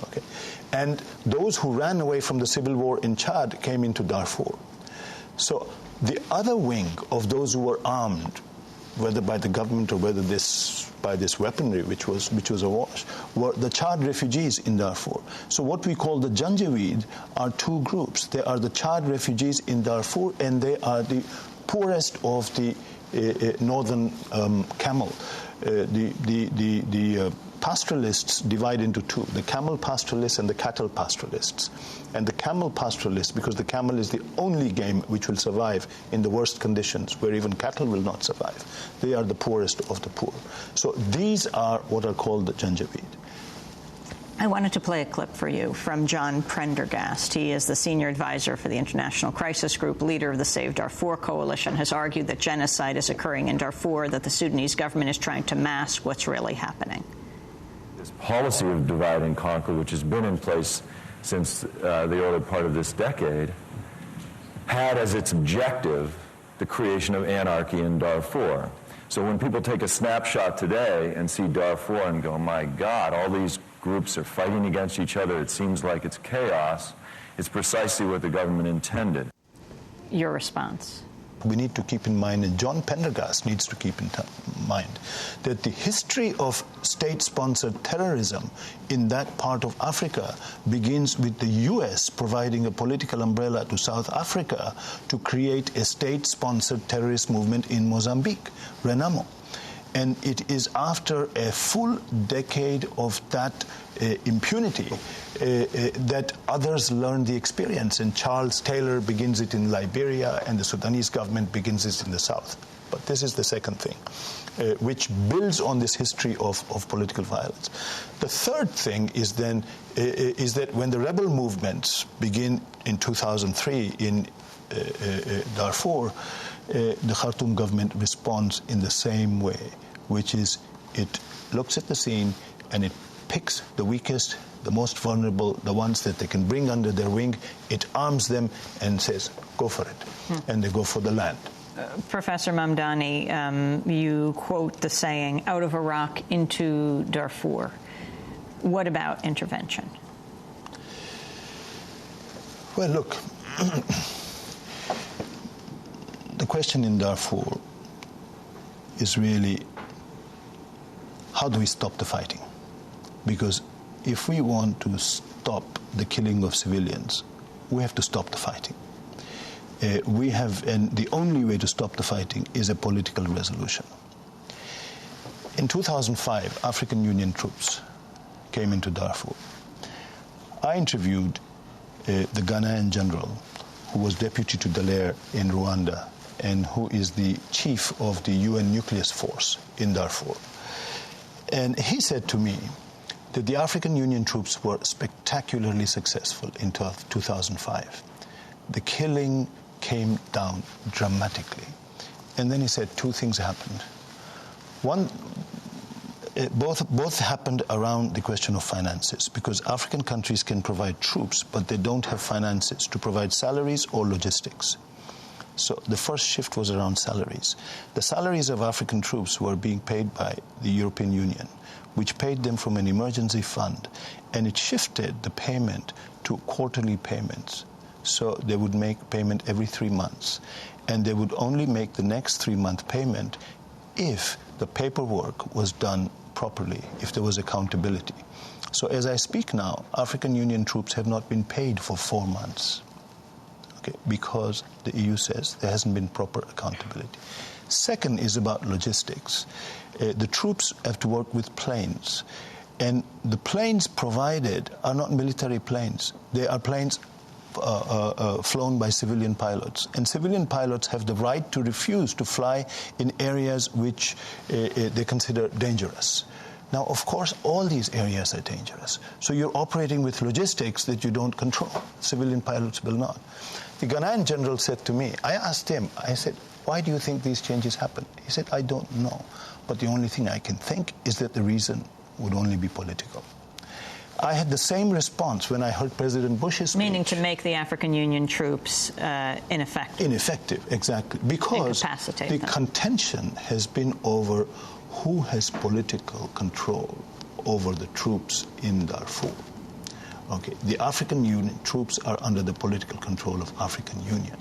Okay? And those who ran away from the civil war in Chad came into Darfur. So the other wing of those who were armed, whether by the government or whether by this weaponry, which was awash, were the Chad refugees in Darfur. So what we call the Janjaweed are two groups. They are the Chad refugees in Darfur, and they are the poorest of the northern camel. The pastoralists divide into two, the camel pastoralists and the cattle pastoralists. And the camel pastoralists, because the camel is the only game which will survive in the worst conditions, where even cattle will not survive, they are the poorest of the poor. So these are what are called the Janjaweed. I wanted to play a clip for you from John Prendergast. He is the senior advisor for the International Crisis Group, leader of the Save Darfur Coalition, has argued that genocide is occurring in Darfur, that the Sudanese government is trying to mask what's really happening. This policy of divide and conquer, which has been in place since the early part of this decade, had as its objective the creation of anarchy in Darfur. So when people take a snapshot today and see Darfur and go, my God, all these groups are fighting against each other, it seems like it's chaos, it's precisely what the government intended. Your response? We need to keep in mind, and John Prendergast needs to keep in mind, that the history of state-sponsored terrorism in that part of Africa begins with the U.S. providing a political umbrella to South Africa to create a state-sponsored terrorist movement in Mozambique, Renamo. And it is after a full decade of that impunity that others learn the experience. And Charles Taylor begins it in Liberia, and the Sudanese government begins it in the south. But this is the second thing, which builds on this history of political violence. The third thing is then is that when the rebel movements begin in 2003 in Darfur, the Khartoum government responds in the same way, which is it looks at the scene and it picks the weakest, the most vulnerable, the ones that they can bring under their wing. It arms them and says, go for it. And they go for the land. Professor Mamdani, you quote the saying, out of Iraq into Darfur. What about intervention? Well, look, the question in Darfur is really, how do we stop the fighting? Because if we want to stop the killing of civilians, we have to stop the fighting. And the only way to stop the fighting is a political resolution. In 2005, African Union troops came into Darfur. I interviewed the Ghanaian general who was deputy to Dallaire in Rwanda and who is the chief of the UN nucleus force in Darfur. And he said to me that the African Union troops were spectacularly successful in 2005. The killing came down dramatically. And then he said two things happened. One, both happened around the question of finances, because African countries can provide troops, but they don't have finances to provide salaries or logistics. So the first shift was around salaries. The salaries of African troops were being paid by the European Union, which paid them from an emergency fund, and it shifted the payment to quarterly payments. So they would make payment every 3 months, and they would only make the next 3-month payment if the paperwork was done properly, if there was accountability. So as I speak now, African Union troops have not been paid for 4 months. Because the EU says there hasn't been proper accountability. Second is about logistics. The troops have to work with planes, and the planes provided are not military planes. They are planes flown by civilian pilots, and civilian pilots have the right to refuse to fly in areas which they consider dangerous. Now, of course, all these areas are dangerous. So you're operating with logistics that you don't control. Civilian pilots will not. The Ghanaian general said to me, I asked him, I said, why do you think these changes happen? He said, I don't know. But the only thing I can think is that the reason would only be political. I had the same response when I heard President Bush's speech. Meaning to make the African Union troops ineffective. Ineffective, exactly. Because the contention has been over who has political control over the troops in Darfur. Okay, the African Union troops are under the political control of African Union.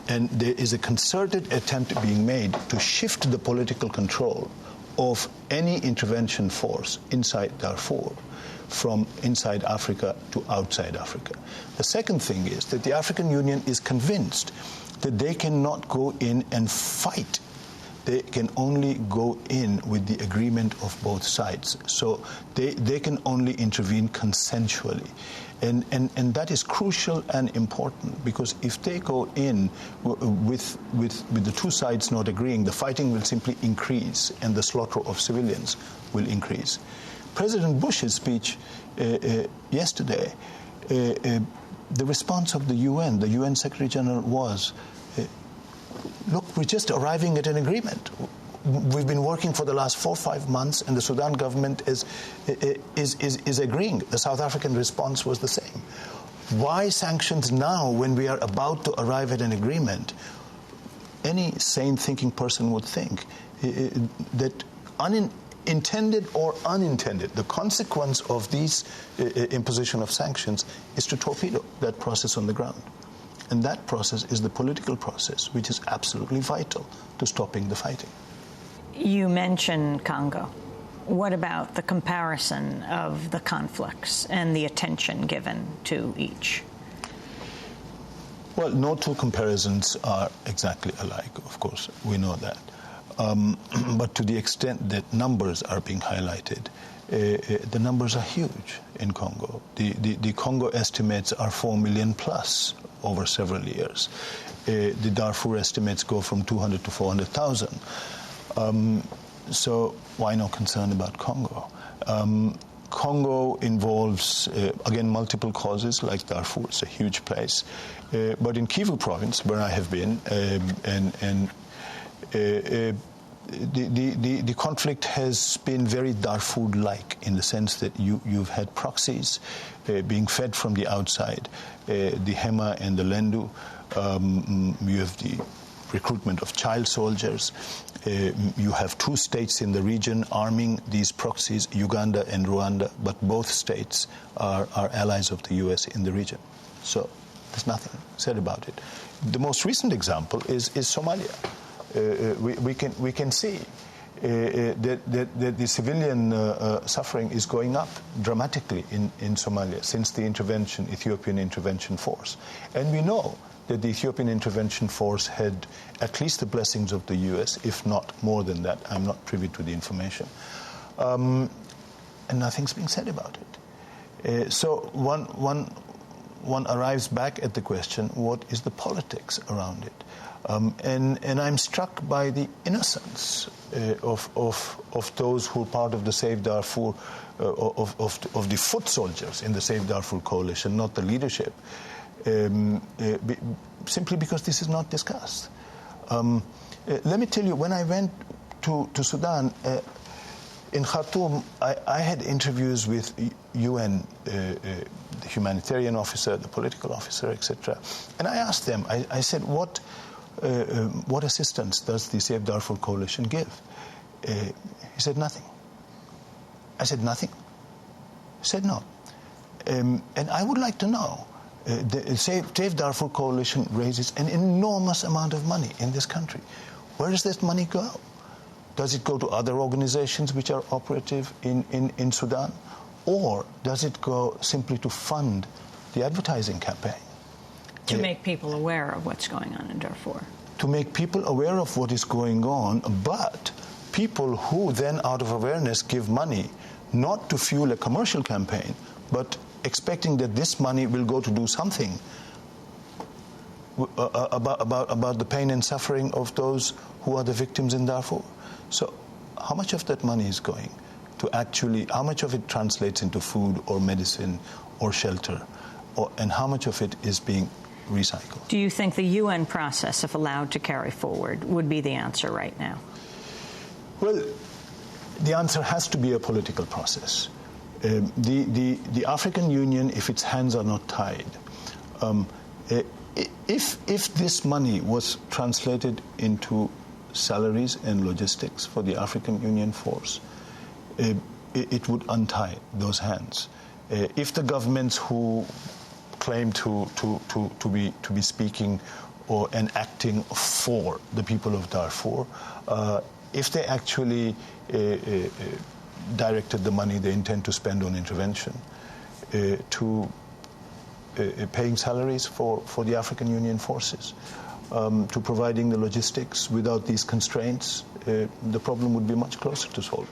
And there is a concerted attempt being made to shift the political control of any intervention force inside Darfur from inside Africa to outside Africa. The second thing is that the African Union is convinced that they cannot go in and fight. They can only go in with the agreement of both sides. So they can only intervene consensually. And that is crucial and important, because if they go in with the two sides not agreeing, the fighting will simply increase and the slaughter of civilians will increase. President Bush's speech yesterday, the response of the UN Secretary General was, look, we're just arriving at an agreement. We've been working for the last 4 or 5 months, and the Sudan government is agreeing. The South African response was the same. Why sanctions now when we are about to arrive at an agreement? Any sane thinking person would think that intended or unintended, the consequence of these imposition of sanctions is to torpedo that process on the ground. And that process is the political process, which is absolutely vital to stopping the fighting. You mentioned Congo. What about the comparison of the conflicts and the attention given to each? Well, no two comparisons are exactly alike, of course. We know that. But to the extent that numbers are being highlighted, the numbers are huge in Congo. The Congo estimates are 4 million plus over several years. The Darfur estimates go from 200 to 400,000. So why no concern about Congo? Congo involves, again, multiple causes, like Darfur. It's a huge place. But in Kivu province, where I have been, the conflict has been very Darfur-like, in the sense that you've had proxies being fed from the outside, the Hema and the Lendu. You have the recruitment of child soldiers. You have two states in the region arming these proxies, Uganda and Rwanda, but both states are allies of the U.S. in the region. So there's nothing said about it. The most recent example is Somalia. We can see that the civilian suffering is going up dramatically in Somalia since the Ethiopian intervention force. And we know that the Ethiopian intervention force had at least the blessings of the U.S., if not more than that. I'm not privy to the information. And nothing's being said about it. So one arrives back at the question, what is the politics around it? And I'm struck by the innocence of those who are part of the Save Darfur, of the foot soldiers in the Save Darfur coalition, not the leadership, simply because this is not discussed. Let me tell you, when I went to Sudan, in Khartoum, I had interviews with UN, the humanitarian officer, the political officer, etc. And I asked them, I said, what assistance does the Save Darfur coalition give? He said, nothing. I said, nothing? He said, no. And I would like to know, the Save Darfur coalition raises an enormous amount of money in this country. Where does that money go? Does it go to other organizations which are operative in Sudan? Or does it go simply to fund the advertising campaign? To make people aware of what's going on in Darfur. To make people aware of what is going on, but people who then, out of awareness, give money not to fuel a commercial campaign, but expecting that this money will go to do something about the pain and suffering of those who are the victims in Darfur. So how much of that money is going to actually, how much of it translates into food or medicine or shelter, and how much of it is being recycled? Do you think the UN process, if allowed to carry forward, would be the answer right now? Well, the answer has to be a political process. The African Union, if its hands are not tied, if this money was translated into salaries and logistics for the African Union force, it would untie those hands. If the governments who claim to be speaking and acting for the people of Darfur, if they actually directed the money they intend to spend on intervention to paying salaries for the African Union forces, to providing the logistics without these constraints, the problem would be much closer to solving.